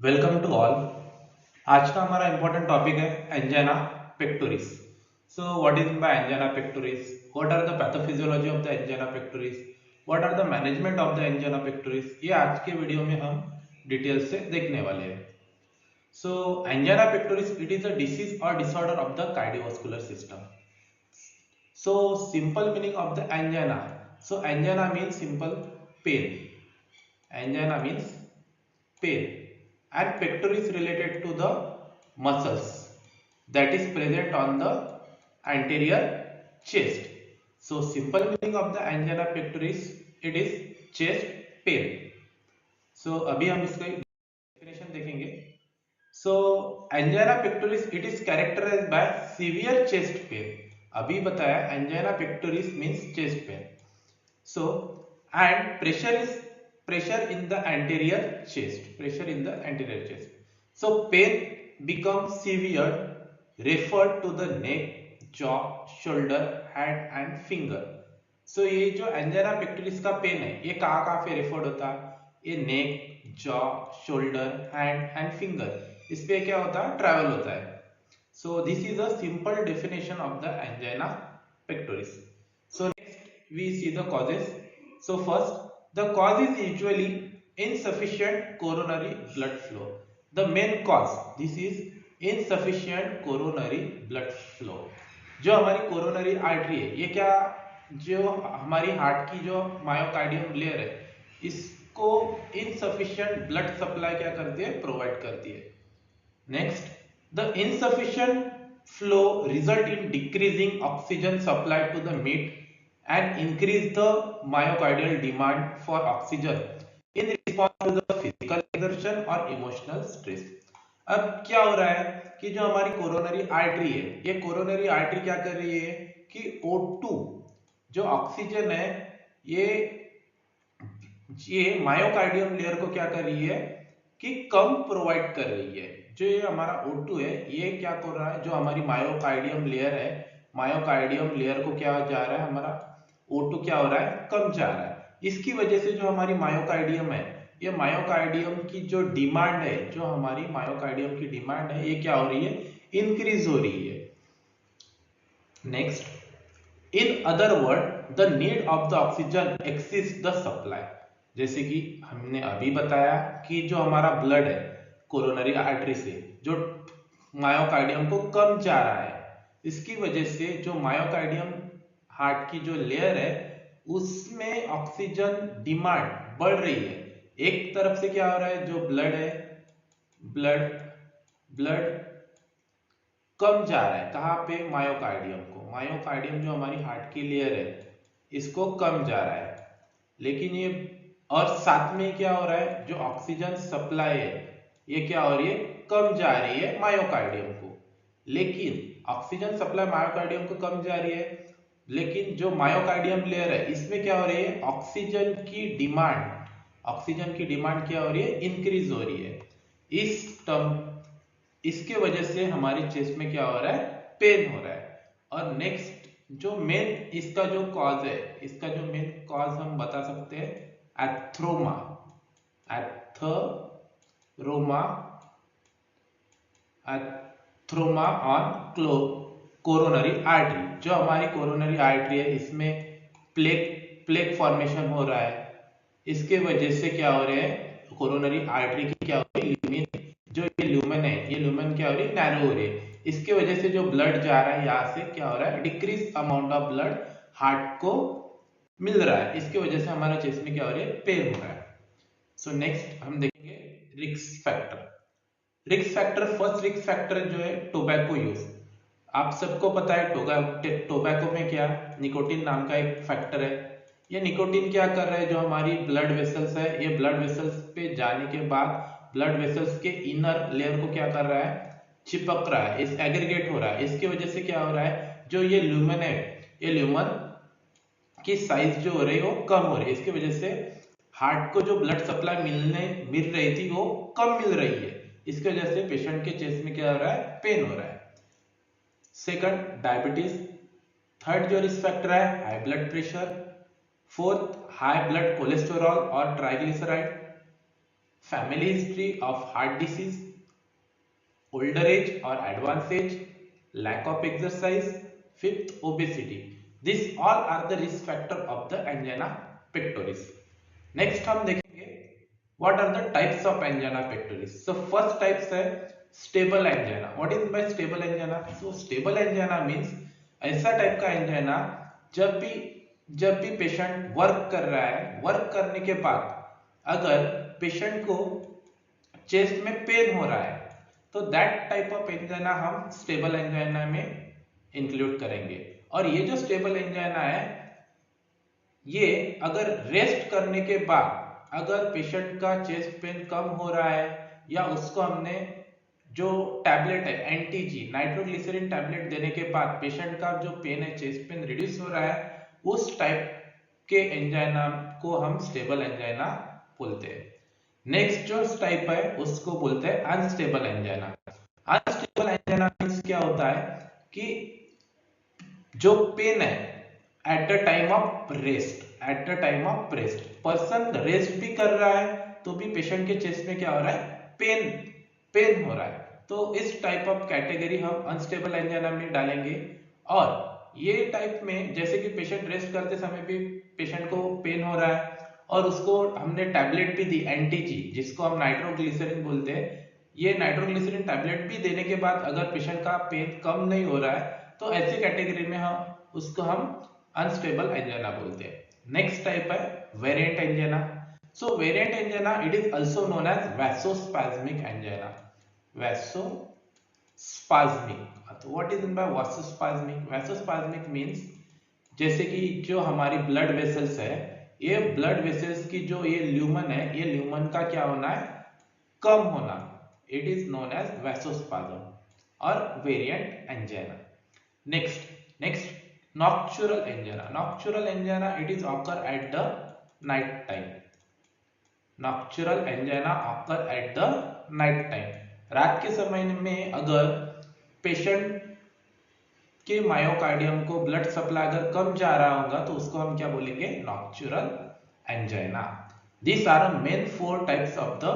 Welcome to all. आज का हमारा इंपॉर्टेंट टॉपिक है angina pectoris. So what is by angina pectoris, what are the pathophysiology of the angina pectoris, what are the management of the angina pectoris, ये आज के video में हम detail से देखने वाले हैं। So angina pectoris it is a disease और disorder of the cardiovascular system. So simple meaning of the angina, so angina means simple pain, angina means pain, and pectoris related to the muscles that is present on the anterior chest. So simple meaning of the angina pectoris, it is chest pain. So अभी हम इसका definition देखेंगे. So angina pectoris it is characterized by severe chest pain. अभी बताया angina pectoris means chest pain. So and pressure in the anterior chest, pressure in the anterior chest. So pain becomes severe referred to the neck, jaw, shoulder, hand and finger. So ये जो angina pectoris का pen है ये कहाँ कहाँ पे referred होता है, ये neck, jaw, shoulder, hand and finger, इस पे क्या होता है, ट्रैवल होता है. So this is a simple definition of the angina pectoris. So next we see the causes. So first, the cause is usually insufficient coronary blood flow. The main cause, this is insufficient coronary blood flow. जो हमारी coronary artery है ये क्या, जो हमारी heart की जो myocardium layer है इसको इनसफिशिएंट ब्लड सप्लाई क्या करती है, प्रोवाइड करती है. Next, the insufficient flow result in decreasing oxygen supply to the mid and increase the myocardial demand for oxygen in response to the physical exertion or emotional stress. अब क्या हो रहा है कि जो हमारी कोरोनरी आर्टरी है ये कोरोनरी आर्टरी क्या कर रही है कि O2 जो ऑक्सीजन है ये मायोकार्डियम लेयर को क्या कर रही है कि कम प्रोवाइड कर रही है. जो ये हमारा O2 है ये क्या कर रहा है, जो हमारी मायोकार्डियम लेयर है मायोकार्डियम लेयर को क्या जा रहा है, हमारा O2 क्या हो रहा है, कम जा रहा है. इसकी वजह से जो हमारी मायोकार्डियम है ये मायोकार्डियम की जो डिमांड है, जो हमारी मायोकार्डियम की डिमांड है ये क्या हो रही है, इंक्रीज हो रही है. Next, in other word the need of the oxygen exceeds the supply. जैसे कि हमने अभी बताया कि जो हमारा ब्लड है कोरोनरी आर्टरी से जो मायोकार्डियम को कम जा रहा है, इसकी वजह से जो मायोकार्डियम हार्ट की जो लेयर है उसमें ऑक्सीजन डिमांड बढ़ रही है. एक तरफ से क्या हो रहा है, जो ब्लड है ब्लड ब्लड कम जा रहा है, कहाँ पे, मायोकार्डियम को. मायोकार्डियम जो हमारी हार्ट की लेयर है इसको कम जा रहा है, लेकिन ये और साथ में क्या हो रहा है, जो ऑक्सीजन सप्लाई है ये क्या हो रही है, कम जा रही है मायोकार्डियम को. लेकिन ऑक्सीजन सप्लाई मायोकार्डियम को कम जा रही है, लेकिन जो मायोकार्डियम लेयर है इसमें क्या हो रही है, ऑक्सीजन की डिमांड क्या हो रही है, इंक्रीज हो रही है. इस टर्म इसके वजह से हमारी चेस्ट में क्या हो रहा है, पेन हो रहा है. और नेक्स्ट जो मेन इसका जो कॉज है, इसका जो मेन कॉज हम बता सकते हैं एथ्रोमा एथ्रोमा एथ्रोमा ऑन कोरोनरी आर्टरी. जो हमारी कोरोनरी आर्टरी है इसमें प्लेक फॉर्मेशन हो रहा है. इसके वजह से क्या हो रहा है, कोरोनरी आर्टरी की क्या हो रही है, जो ये ल्यूमेन है ये ल्यूमेन क्या हो रही है, नैरो हो रही है. इसके वजह से जो ब्लड जा रहा है यहाँ से क्या हो रहा है, decrease amount of blood heart को मिल रहा है. इसके वजह से हमारा चेस्ट में क्या हो रहा है, पेन हो रहा है. सो नेक्स्ट हम देखेंगे risk factor. Risk factor, first risk factor जो है टोबैको यूज. आप सबको पता है टोबैको में क्या, निकोटीन नाम का एक फैक्टर है. ये निकोटीन क्या कर रहा है, जो हमारी ब्लड वेसल्स है ये ब्लड वेसल्स पे जाने के बाद ब्लड वेसल्स के इनर लेयर को क्या कर रहा है, चिपक रहा है, इस एग्रीगेट हो रहा है. इसकी वजह से क्या हो रहा है, जो ये ल्यूमेन है ये ल्यूमेन की साइज जो हो रही है वो कम हो रही है. इसकी वजह से हार्ट को जो ब्लड सप्लाई मिल रही थी वो कम मिल रही है. इसकी वजह से पेशेंट के चेस्ट में क्या हो रहा है, पेन हो रहा है. Second, diabetes. थर्ड जो रिस्क फैक्टर है high blood pressure. Fourth, high blood cholesterol और triglyceride. family history of heart disease, older age or advanced age, lack of exercise, fifth obesity. These all are the risk factor of the angina pectoris. Next हम देखेंगे what are the types of angina pectoris. So first types है stable angina. What is by stable angina? So stable angina means ऐसा type का angina जब भी patient work कर रहा है, वर्क करने के बाद अगर पेशेंट को चेस्ट में पेन हो रहा है तो दैट टाइप ऑफ एंजाइना हम स्टेबल एंजाइना में इंक्लूड करेंगे। और ये जो स्टेबल एंजाइना है ये अगर रेस्ट करने के बाद अगर पेशेंट का चेस्ट पेन कम हो रहा है या उसको हमने जो टैबलेट है एंटीजी नाइट्रोग्लिसरीन टैबलेट देने के बाद पेशेंट का जो पेन है चेस्ट पेन रिड्यूस हो रहा है उस टाइप के एंजाइना को हम स्टेबल एंजाइना बोलते हैं। नेक्स्ट जो टाइप है उसको बोलते हैं unstable angina. Unstable angina means क्या होता है कि जो पेन है at the time of rest person rest भी कर रहा है तो भी पेशेंट के चेस्ट में क्या हो रहा है पेन हो रहा है, तो इस टाइप ऑफ कैटेगरी हम अनस्टेबल एंजाइना में डालेंगे। और ये टाइप में जैसे कि पेशेंट रेस्ट करते समय भी पेशेंट को पेन हो रहा है और उसको हमने टैबलेट भी दी एंटीजी जिसको हम नाइट्रोग्लिसरीन बोलते हैं, ये नाइट्रोग्लिसरीन टैबलेट भी देने के बाद अगर पेशेंट का पेन कम नहीं हो रहा है तो ऐसी कैटेगरी में हम अनस्टेबल एंजाइना बोलते हैं। नेक्स्ट टाइप है variant angina. So variant angina it is also known as vasospastic angina. Vasospastic, तो what is in by vasospastic? Vasospastic means जैसे कि जो हमारी ब्लड वेसल्स है ये ब्लड वेसल्स की जो ये ल्यूमन है ये ल्यूमन का क्या होना है कम होना, इट इज नोन एज वैसोस्पैज्म और variant angina. Next nocturnal angina it is occur at the night time। nocturnal angina occur at the night time। रात के समय में अगर पेशेंट के मायोकार्डियम को ब्लड सप्लाई अगर कम जा रहा होगा तो उसको हम क्या बोलेंगे nocturnal angina. These are main four types of the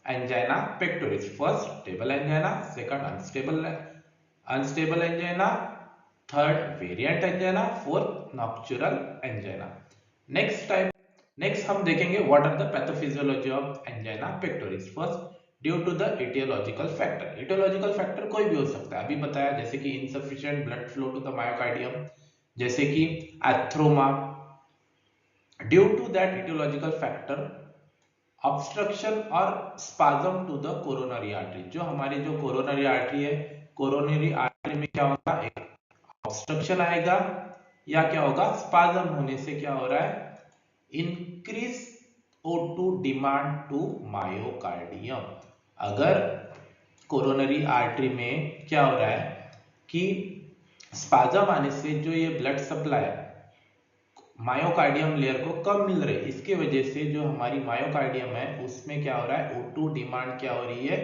angina pectoris। First stable angina, second unstable angina, third variant angina, fourth nocturnal angina। Next हम देखेंगे what are the pathophysiology of angina pectoris। First due to the etiological factor. Etiological factor कोई भी हो सकता है, अभी बताया जैसे कि insufficient blood flow to the myocardium, जैसे कि atheroma. Due to that etiological factor obstruction और spasm to the coronary artery. जो हमारी जो कोरोनरी आर्टरी है, कोरोनरी आर्टरी में क्या होगा एक ऑब्स्ट्रक्शन आएगा या क्या होगा स्पाज्म होने से क्या हो रहा है increase O2 demand to myocardium. अगर कोरोनरी आर्टरी में क्या हो रहा है कि स्पाज्म आने से जो ये ब्लड सप्लाई मायोकार्डियम लेयर को कम मिल रही है, इसके वजह से जो हमारी मायोकार्डियम है उसमें क्या हो रहा है O2 डिमांड क्या हो रही है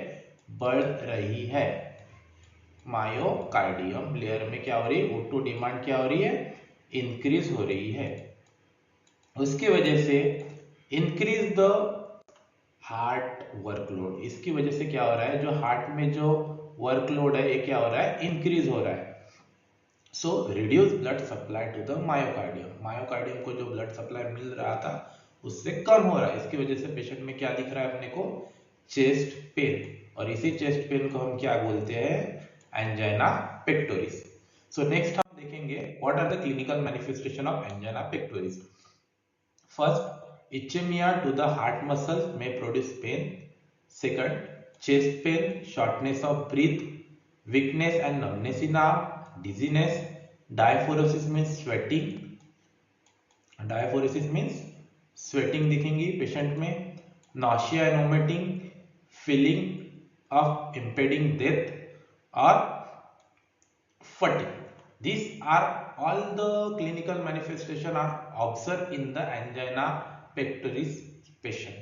बढ़ रही है। मायोकार्डियम लेयर में क्या हो रही है O2 डिमांड क्या हो रही है इंक्रीज हो रही है। उसकी वजह से इंक्रीज द हार्ट वर्कलोड। इसकी वजह से क्या हो रहा है जो हार्ट में जो वर्कलोड है ये क्या हो रहा है इंक्रीज हो रहा है। So reduce blood supply to the myocardium. Myocardium को जो ब्लड सप्लाई मिल रहा था उससे कम हो रहा है, इसकी वजह से पेशेंट में क्या दिख रहा है अपने को चेस्ट पेन, और इसी चेस्ट पेन को हम क्या बोलते हैं एंजाइना पेक्टोरिस। सो नेक्स्ट हम देखेंगे what are the clinical manifestation of angina pectoris. First ischemia to the heart muscles may produce pain। second chest pain, shortness of breath, weakness and numbness in arm, dizziness। diaphoresis means sweating दिखेंगी patient में। nausea and vomiting, feeling of impending death or fatigue। These are all the clinical manifestation are observed in the angina pectoris patient।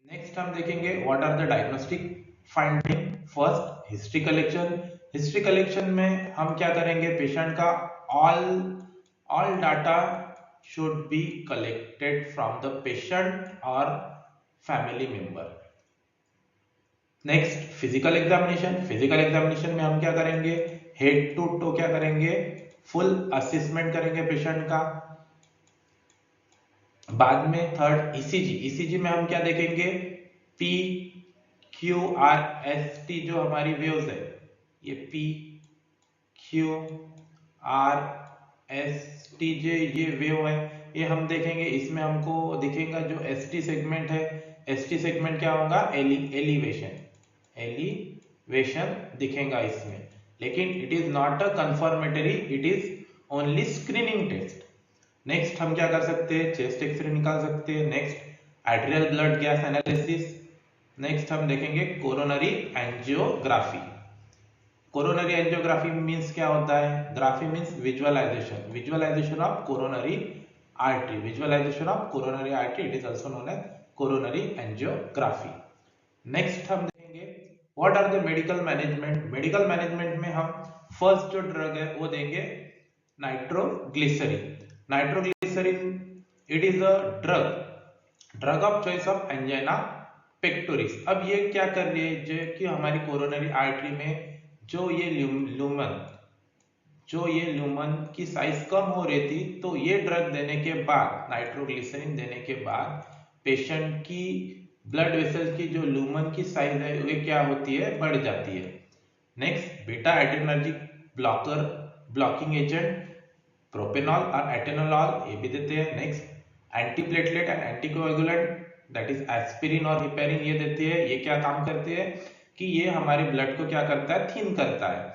Next हम देखेंगे what are the diagnostic finding. First history collection. History collection में हम क्या करेंगे patient का all data should be collected from the patient और family member. Next physical examination. Physical examination में हम क्या करेंगे, हेड टू टो क्या करेंगे, फुल असेसमेंट करेंगे पेशेंट का। बाद में थर्ड ईसीजी। ईसीजी में हम क्या देखेंगे, P Q R S T जो हमारी वेव्स है, ये P Q R S T जे ये वेव है, ये हम देखेंगे। इसमें हमको दिखेगा जो एस टी सेगमेंट है, एस टी सेगमेंट क्या होगा, एलिवेशन, एलिवेशन दिखेगा इसमें। लेकिन it is not a confirmatory, it is only screening test. Next हम क्या कर सकते हैं, चेस्ट एक्सरे निकाल सकते हैं। Next arterial blood gas analysis. Next हम देखेंगे coronary angiography. Coronary angiography means क्या होता है, graphy means visualization, visualization of coronary artery, visualization of coronary artery, it is also known as coronary angiography. Next हम देखेंगे what are the medical management. Medical management में हम first जो drug है वो देंगे nitroglycerin. Nitroglycerin it is a drug of choice of angina pectoris. अब ये क्या कर रही है, जो कि हमारी कोरोनरी आर्टरी में जो ये ल्यूमन की साइज कम हो रही थी, तो ये ड्रग देने के बाद, नाइट्रोग्लिसरीन देने के बाद पेशेंट की ब्लड वेसल की जो ल्यूमन की साइज है वो क्या होती है, बढ़ जाती है। Next beta adrenergic blocker, blocking agent propanol और एटेनोलॉल, ये भी देते हैं। Next antiplatelet and anticoagulant that is aspirin और हिपेरिन, ये देते हैं। ये क्या काम करते हैं कि ये हमारे ब्लड को क्या करता है, थिन करता है,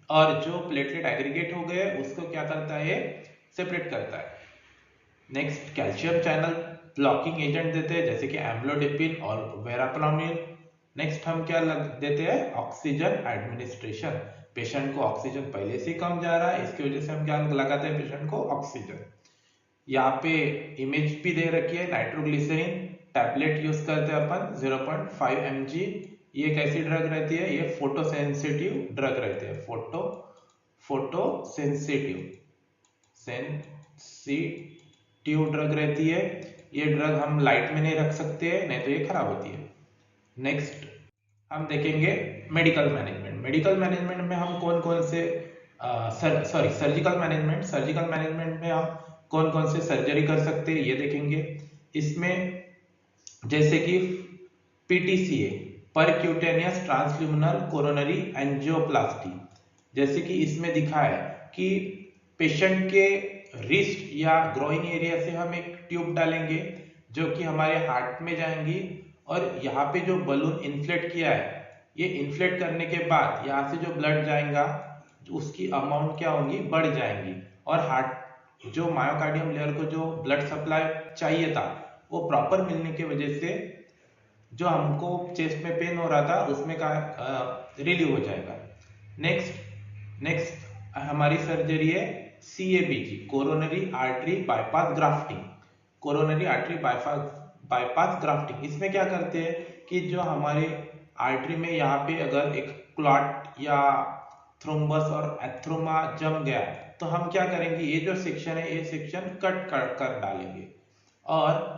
और जो प्लेटलेट एग्रीगेट हो गए उसको क्या करता है, सेपरेट करता है। Next calcium channel blocking agent देते हैं, जैसे कि एम्लोडिपिन और वेराप्रोनिल। नेक्स्ट हम क्या देते हैं, ऑक्सीजन एडमिनिस्ट्रेशन। पेशेंट को ऑक्सीजन पहले से कम जा रहा है, इसकी वजह से हम क्या लगाते हैं पेशेंट को, ऑक्सीजन। यहाँ पे इमेज भी दे रखी है, नाइट्रोग्लिसरीन टैबलेट यूज करते हैं अपन 0.5 mg। ये कैसी ड्रग रहती है, ये फोटो सेंसिटिव ड्रग रहती है, फोटो सेंसिटिव ड्रग रहती है। ये ड्रग हम लाइट में नहीं रख सकते हैं, नहीं तो ये खराब होती है। नेक्स्ट हम देखेंगे मेडिकल मैनेजमेंट। मेडिकल मैनेजमेंट में हम कौन कौन से सर्जिकल मैनेजमेंट में हम कौन कौन से सर्जरी कर सकते हैं ये देखेंगे। इसमें जैसे कि PTCA, percutaneous transluminal coronary angioplasty, जैसे कि इसमें दिखा है कि पेशेंट के रिस्ट या ग्रोइंग एरिया से हम एक ट्यूब डालेंगे जो कि हमारे हार्ट में जाएंगी, और यहाँ पे जो बलून इन्फ्लेट किया है, ये इन्फ्लेट करने के बाद यहाँ से जो ब्लड जाएगा उसकी अमाउंट क्या होगी, बढ़ जाएंगी, और हार्ट जो मायोकार्डियम लेयर को जो ब्लड सप्लाई चाहिए था वो प्रॉपर मिलने की वजह से जो हमको चेस्ट में पेन हो रहा था उसमें का रिलीव हो जाएगा। नेक्स्ट हमारी सर्जरी है CABG, coronary artery bypass grafting. Coronary artery bypass grafting, इसमें क्या करते हैं कि जो हमारे आर्टरी में यहाँ पे अगर एक क्लॉट या थ्रोम्बस और एथ्रोमा जम गया तो हम क्या करेंगे, ये जो सेक्शन है ये सेक्शन कट कर डालेंगे, और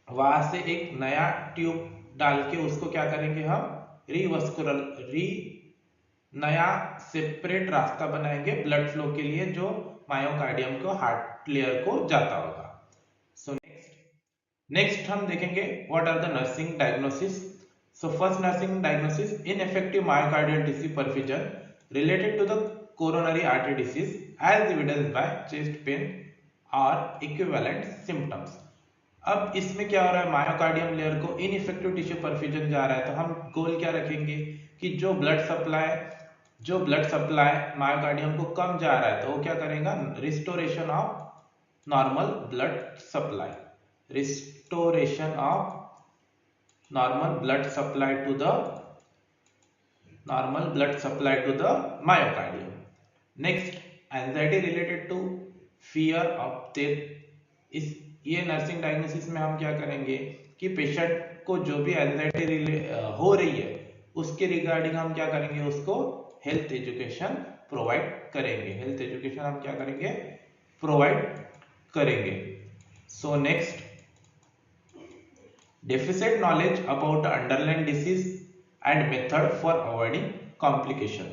वहां से एक नया ट्यूब डाल के उसको क्या करेंगे, हम नया सेपरेट रास्ता बनाएंगे ब्लड फ्लो के लिए जो मायोकार्डियम को हार्ट लेयर को जाता होगा। सो नेक्स्ट हम देखेंगे what are the nursing diagnosis. So first nursing diagnosis, ineffective myocardial tissue perfusion related to the coronary artery disease as evidenced by chest pain or equivalent symptoms। अब इसमें क्या हो रहा है, मायोकार्डियम लेयर को इनइफेक्टिव टिश्यू परफ्यूजन जा रहा है, तो हम गोल क्या रखेंगे कि जो ब्लड सप्लाई मायोकार्डियम को कम जा रहा है तो वो क्या करेगा, restoration of normal blood supply, restoration of normal blood supply to the myocardium. Next anxiety related to fear of death. इस ये नर्सिंग डायग्नोसिस में हम क्या करेंगे कि पेशेंट को जो भी एंजाइटी हो रही है उसके रिगार्डिंग हम क्या करेंगे, उसको हेल्थ एजुकेशन प्रोवाइड करेंगे। हेल्थ एजुकेशन हम क्या करेंगे, प्रोवाइड करेंगे। So next deficient knowledge about the underlying disease and method for avoiding complication.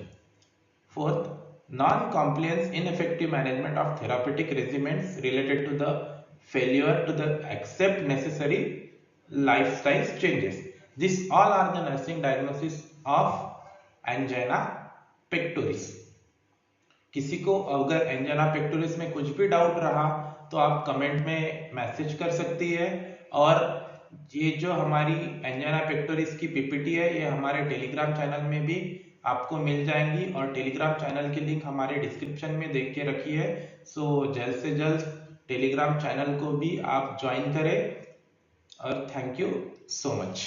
Fourth, non-compliance, ineffective management of therapeutic regimens related to the failure to accept necessary lifestyle changes. These all are the nursing diagnosis of angina pectoris. किसी को अगर angina pectoris में कुछ भी doubt रहा तो आप comment में मैसेज कर सकती है, और ये जो हमारी एंजाइना पेक्टोरिस की पीपीटी है ये हमारे टेलीग्राम चैनल में भी आपको मिल जाएंगी, और टेलीग्राम चैनल की लिंक हमारे डिस्क्रिप्शन में देख के रखी है। सो जल्द से जल्द टेलीग्राम चैनल को भी आप ज्वाइन करें, और थैंक यू सो मच।